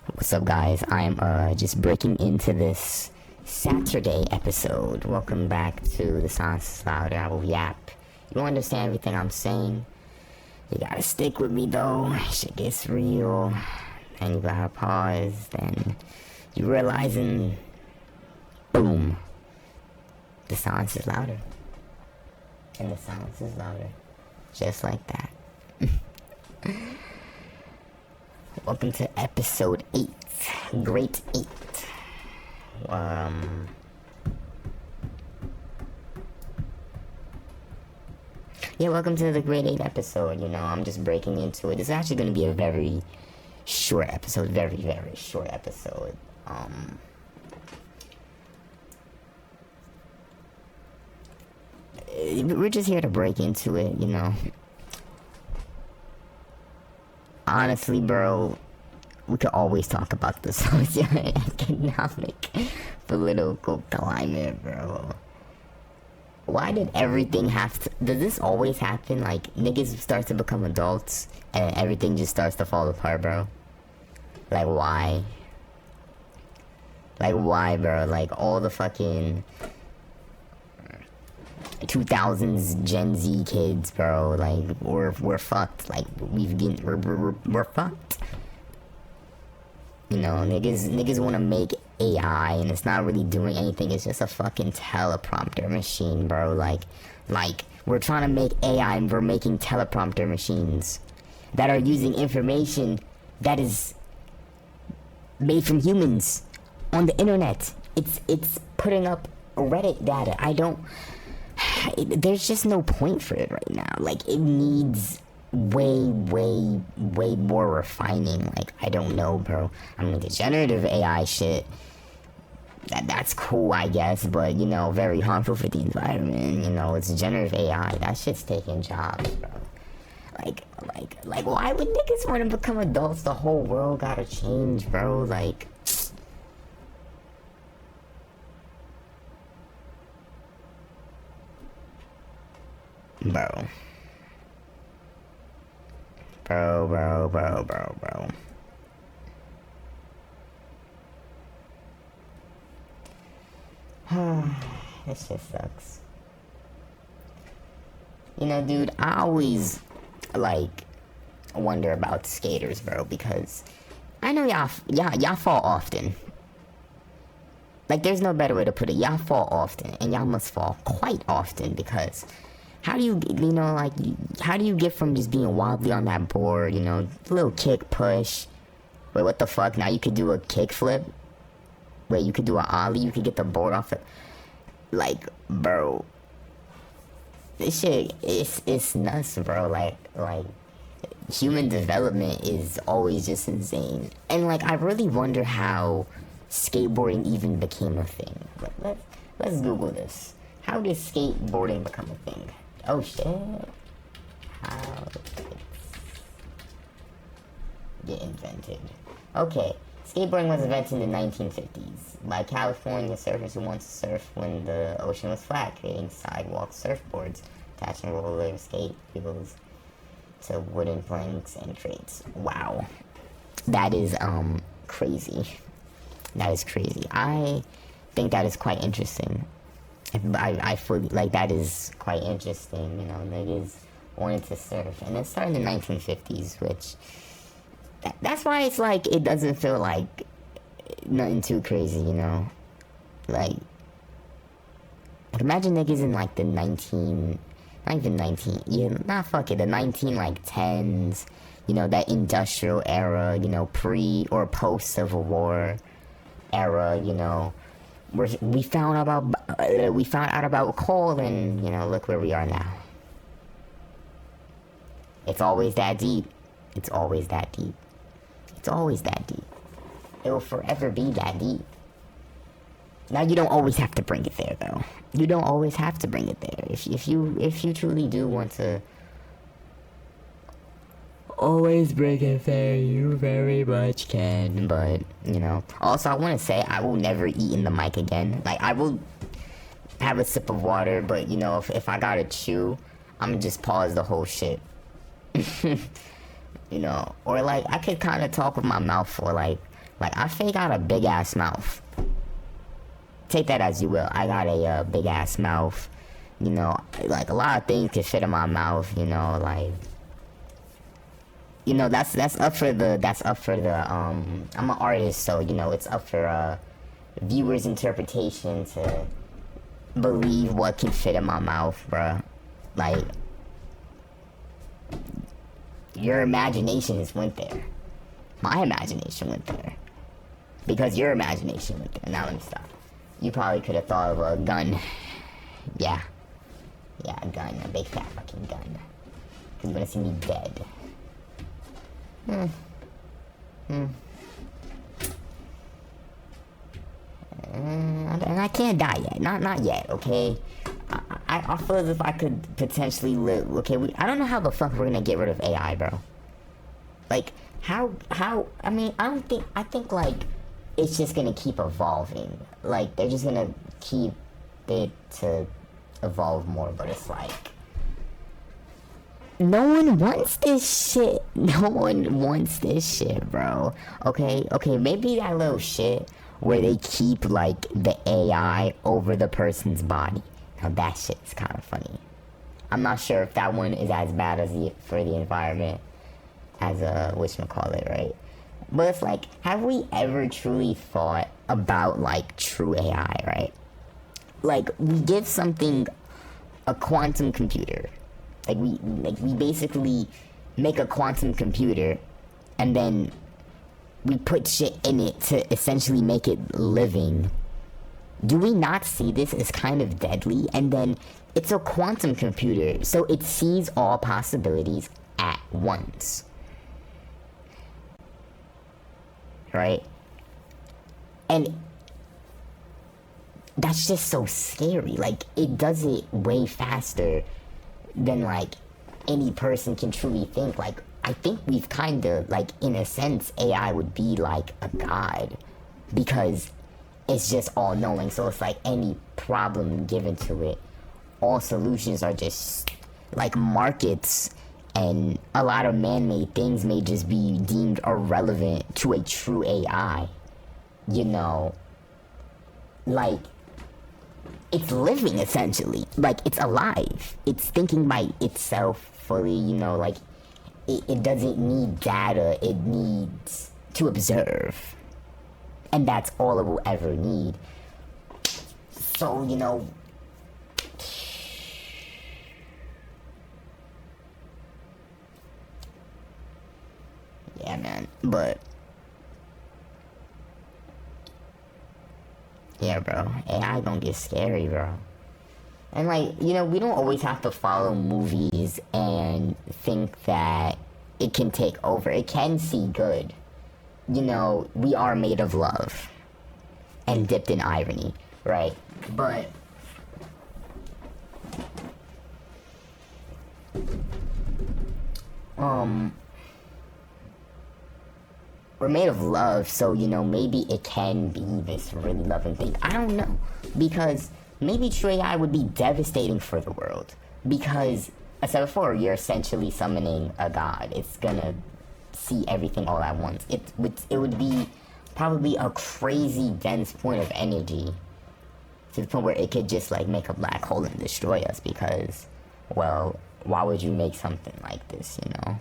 What's up, guys? I'm just breaking into this Saturday episode. Welcome back to the Silence Louder. I will yap. You don't understand everything I'm saying. You gotta stick with me though. Shit gets real. And you gotta pause. Then you realizing, boom, the silence is louder. And the silence is louder. Just like that. Welcome to episode 8. Great 8. Yeah, welcome to the Great 8 episode. You know, I'm just breaking into it. It's actually going to be a very short episode. Very, very short episode. We're just here to break into it, you know. Honestly, bro, we could always talk about the socio-economic, political climate, bro. Why did everything have to... Does this always happen? Like, niggas start to become adults and everything just starts to fall apart, bro? Like, why? Like, why, bro? Like, all the fucking 2000s Gen Z kids, bro, like, we're fucked. Like, we're fucked. You know, niggas want to make AI and it's not really doing anything. It's just a fucking teleprompter machine, bro. Like we're trying to make AI and we're making teleprompter machines that are using information that is made from humans on the internet. It's putting up Reddit data. There's just no point for it right now. Like, it needs way more refining. Like, I don't know, bro. I mean, the generative AI shit, that's cool, I guess, but, you know, very harmful for the environment. You know, it's generative AI. That shit's taking jobs, bro. Like, why would niggas want to become adults? The whole world gotta change, bro. Like, bro. This shit sucks. You know, dude, I always, like, wonder about skaters, bro, because I know y'all fall often. Like, there's no better way to put it. Y'all fall often, and y'all must fall quite often, because how do you know, like, how do you get from just being wobbly on that board, you know, little kick, push, wait, what the fuck, now you could do a kick flip, wait, you could do an ollie, you could get the board off it, like, bro, this shit, it's nuts, bro, like, human development is always just insane, and, like, I really wonder how skateboarding even became a thing. Let's Google this. How did skateboarding become a thing? Oh shit. How did it get invented? Okay. Skateboarding was invented in the 1950s by California surfers who wanted to surf when the ocean was flat, creating sidewalk surfboards, attaching roller skate wheels to wooden planks and crates. Wow. That is crazy. That is crazy. I think that is quite interesting. I fully, like, that is quite interesting, you know, niggas wanted to surf, and it started in the 1950s, which, that's why it's like, it doesn't feel like nothing too crazy, you know, like imagine niggas in, like, the the 19, like, 10s, you know, that industrial era, you know, pre or post Civil War era, you know, we found out about coal, and, you know, look where we are now. It's always that deep. It's always that deep. It's always that deep. It will forever be that deep. Now, you don't always have to bring it there, though. You don't always have to bring it there. If you truly do want to always bring it there, you very much can, but, you know, also, I want to say, I will never eat in the mic again. Like, I will have a sip of water, but, you know, if I gotta chew, I'm gonna just pause the whole shit. You know, or, like, I could kind of talk with my mouth for, like, Like, I fake got a big ass mouth. Take that as you will. I got a big ass mouth. You know, like a lot of things can fit in my mouth. You know, like, you know, that's up for the I'm an artist, so you know it's up for viewers' interpretation to believe what can fit in my mouth, bruh. Like, your imagination just went there. My imagination went there. Because your imagination went there. Now let me stop. You probably could have thought of a gun. Yeah. Yeah, a gun. A big fat fucking gun. Because you're gonna see me dead. And I can't die yet. Not yet, okay? I feel as if I could potentially live. Okay, I don't know how the fuck we're gonna get rid of AI, bro. Like, how, I mean, I think, like, it's just gonna keep evolving. Like, they're just gonna keep it to evolve more, but it's like, no one wants this shit. No one wants this shit, bro. Okay, maybe that little shit where they keep, like, the AI over the person's body. Now, that shit's kind of funny. I'm not sure if that one is as bad as for the environment as, whatchamacallit, right? But it's like, have we ever truly thought about, like, true AI, right? Like, we give something a quantum computer. Like, we basically make a quantum computer, and then we put shit in it to essentially make it living. Do we not see this as kind of deadly? And then it's a quantum computer, so it sees all possibilities at once. Right? And that's just so scary. Like, it does it way faster than, like, any person can truly think. Like, I think we've kind of, like, in a sense, AI would be like a god, because it's just all knowing. So it's like any problem given to it, all solutions are just like markets, and a lot of man-made things may just be deemed irrelevant to a true AI. You know, like, it's living essentially. Like, it's alive. It's thinking by itself fully, you know, like, it doesn't need data, it needs to observe. And that's all it will ever need. So, you know, yeah, man, but yeah, bro, AI gonna get scary, bro. And, like, you know, we don't always have to follow movies and think that it can take over. It can see good. You know, we are made of love and dipped in irony, right? But we're made of love, so, you know, maybe it can be this really loving thing. I don't know, because maybe true AI would be devastating for the world, because, as I said before, you're essentially summoning a god. It's gonna see everything all at once. It would be probably a crazy dense point of energy, to the point where it could just, like, make a black hole and destroy us, because, well, why would you make something like this, you know?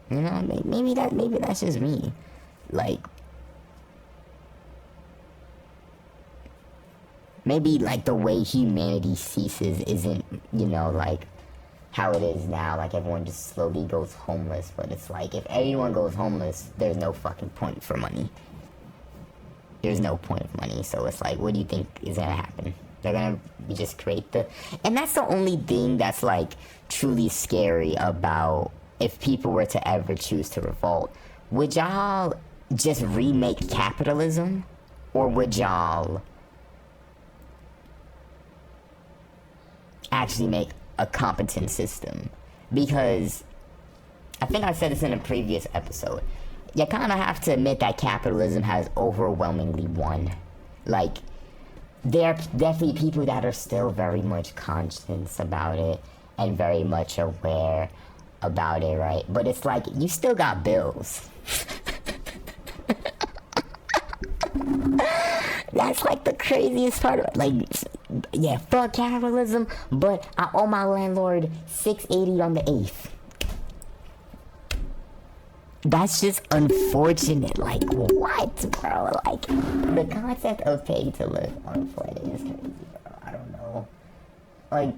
You know, maybe that's just me. Like, maybe, like, the way humanity ceases isn't, you know, like, how it is now. Like, everyone just slowly goes homeless. But it's like, if everyone goes homeless, there's no fucking point for money. There's no point of money. So it's like, what do you think is gonna happen? They're gonna just create the... And that's the only thing that's, like, truly scary about if people were to ever choose to revolt. Would y'all just remake capitalism? Or would y'all actually make a competent system? Because I think I said this in a previous episode. You kind of have to admit that capitalism has overwhelmingly won. Like, there are definitely people that are still very much conscious about it and very much aware about it, right? But it's like, you still got bills. That's like the craziest part of it. Like, yeah, fuck capitalism, but I owe my landlord $6.80 on the 8th. That's just unfortunate. Like, what, bro? Like, the concept of paying to live on Friday is crazy, bro. I don't know. Like,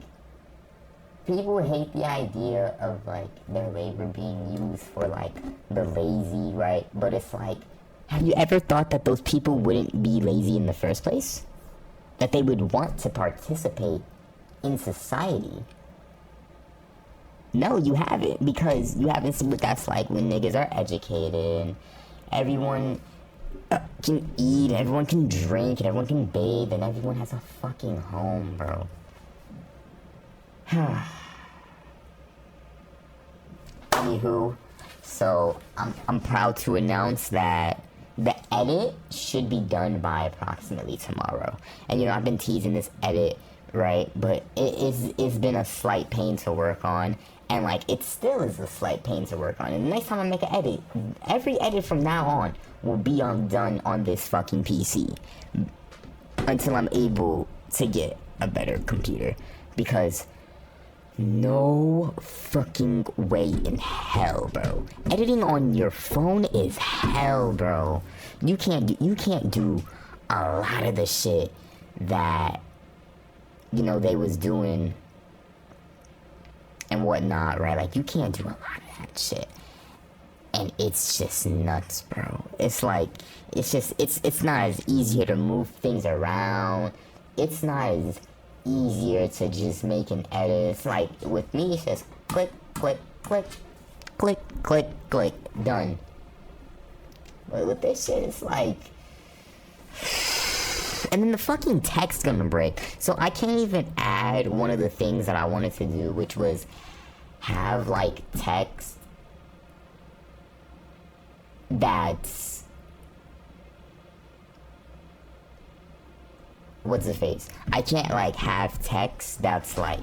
people hate the idea of, like, their labor being used for, like, the lazy, right? But it's like, have you ever thought that those people wouldn't be lazy in the first place? That they would want to participate in society? No, you haven't, because you haven't seen what that's like when niggas are educated and everyone can eat, and everyone can drink, and everyone can bathe, and everyone has a fucking home, bro. Anywho, so I'm proud to announce that the edit should be done by approximately tomorrow. And I've been teasing this edit, right? But it's been a slight pain to work on. And, like, it still is a slight pain to work on. And the next time I make an edit, every edit from now on will be done on this fucking PC. Until I'm able to get a better computer. Because no fucking way in hell, bro. Editing on your phone is hell, bro. You can't do a lot of the shit that, they was doing and whatnot, right? Like, you can't do a lot of that shit. And it's just nuts, bro. It's like, it's not as easier to move things around. It's not as easier to just make an edit. It's like, with me, it's just click, click, click, click, click, click, done. But with this shit, it's like, and then the fucking text's gonna break. So I can't even add one of the things that I wanted to do, which was have, like, text that's, what's the face? I can't, like, have text that's, like,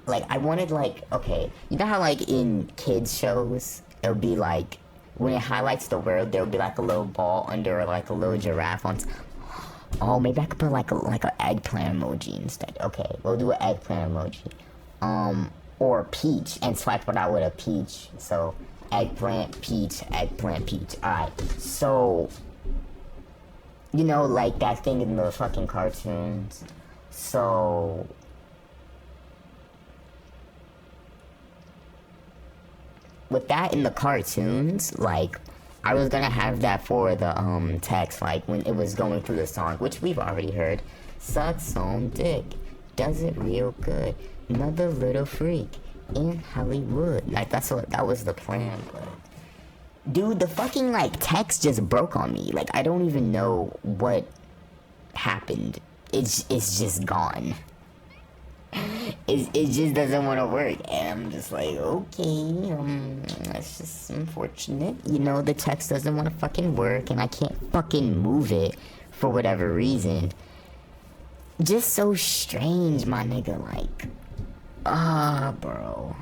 I wanted, like, okay, you know how, like, in kids shows, it'll be, like, when it highlights the word, there'll be, like, a little ball under, like, a little giraffe on. Oh, maybe I could put like an eggplant emoji instead. Okay, we'll do an eggplant emoji. Or peach, and swipe it out with a peach. So, eggplant, peach, eggplant, peach. Alright, so, like that thing in the fucking cartoons. So, with that in the cartoons, like, I was gonna have that for the text, like when it was going through the song, which we've already heard. Sucks on dick, does it real good. Another little freak in Hollywood. Like, that was the plan, but dude, the fucking, like, text just broke on me. Like, I don't even know what happened. It's just gone. It just doesn't want to work, and I'm just like, okay, that's just unfortunate. The text doesn't want to fucking work, and I can't fucking move it for whatever reason. Just so strange, my nigga, like, bro.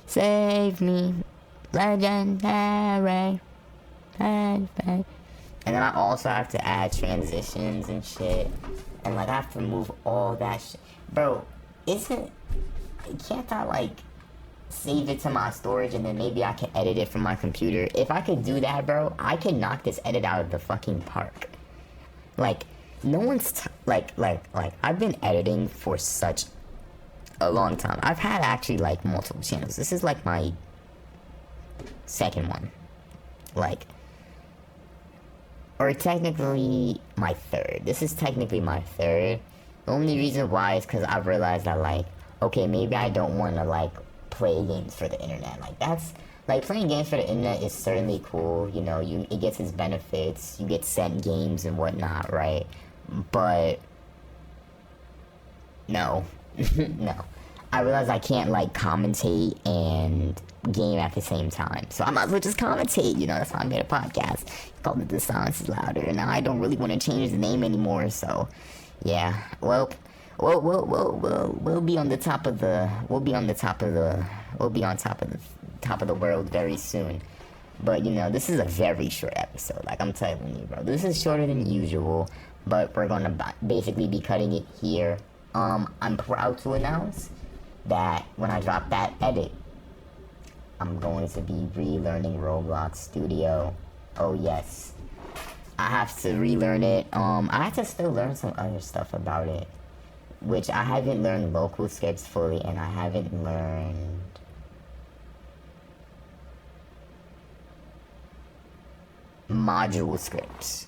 Save me, legendary. And then I also have to add transitions and shit, and, like, I have to move all that shit. Bro, can't I, like, save it to my storage and then maybe I can edit it from my computer? If I could do that, bro, I could knock this edit out of the fucking park. Like, no one's, like, I've been editing for such a long time. I've had, actually, like, multiple channels. This is, like, my second one. Like, or technically my third. This is technically my third. The only reason why is because I've realized that, like, okay, maybe I don't want to, like, play games for the internet. Like, that's, like, playing games for the internet is certainly cool. It gets its benefits. You get sent games and whatnot, right? But, no. No. I realize I can't, like, commentate and game at the same time. So I might as well just commentate, that's why I made a podcast. Called it The Silence is Louder. Now I don't really want to change the name anymore, so yeah. Well, we'll be on top of the world very soon. But this is a very short episode. Like I'm telling you, bro, this is shorter than usual. But we're gonna basically be cutting it here. I'm proud to announce that when I drop that edit, I'm going to be relearning Roblox Studio. Oh yes, I have to relearn it. I have to still learn some other stuff about it, which I haven't learned local scripts fully, and I haven't learned module scripts,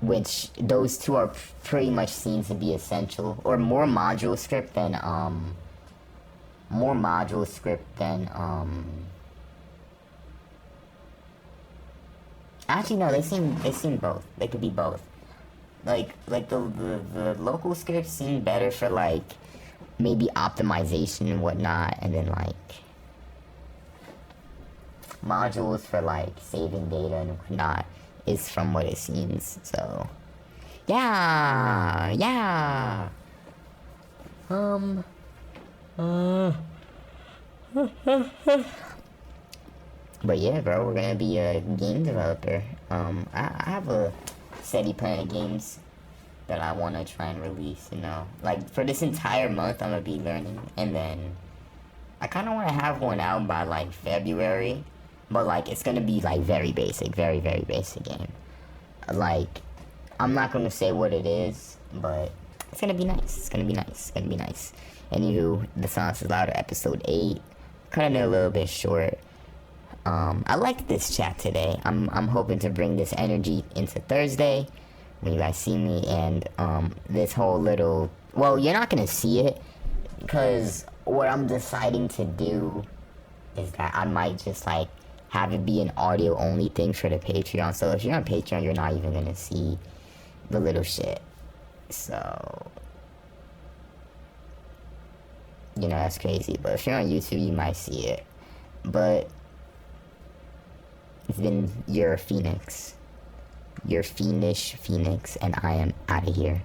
which those two are pretty much seen to be essential, or more module script than actually no, they seem both. They could be both. Like the local scripts seem better for like maybe optimization and whatnot, and then like modules for like saving data and whatnot is from what it seems. So yeah. But yeah, bro, we're gonna be a game developer. I have a steady plan of games that I want to try and release, like for this entire month I'm gonna be learning, and then I kind of want to have one out by like February, but like it's gonna be like very basic, very basic game. Like I'm not gonna say what it is, but it's gonna be nice. Anywho, The Silence is Louder, episode 8, cutting it a little bit short. I liked this chat today. I'm hoping to bring this energy into Thursday when you guys see me, and this whole little, well, you're not gonna see it because what I'm deciding to do is that I might just like have it be an audio only thing for the Patreon. So if you're on Patreon, you're not even gonna see the little shit. So that's crazy. But if you're on YouTube, you might see it. But it's been your Phoenix, your fiendish Phoenix, and I am out of here.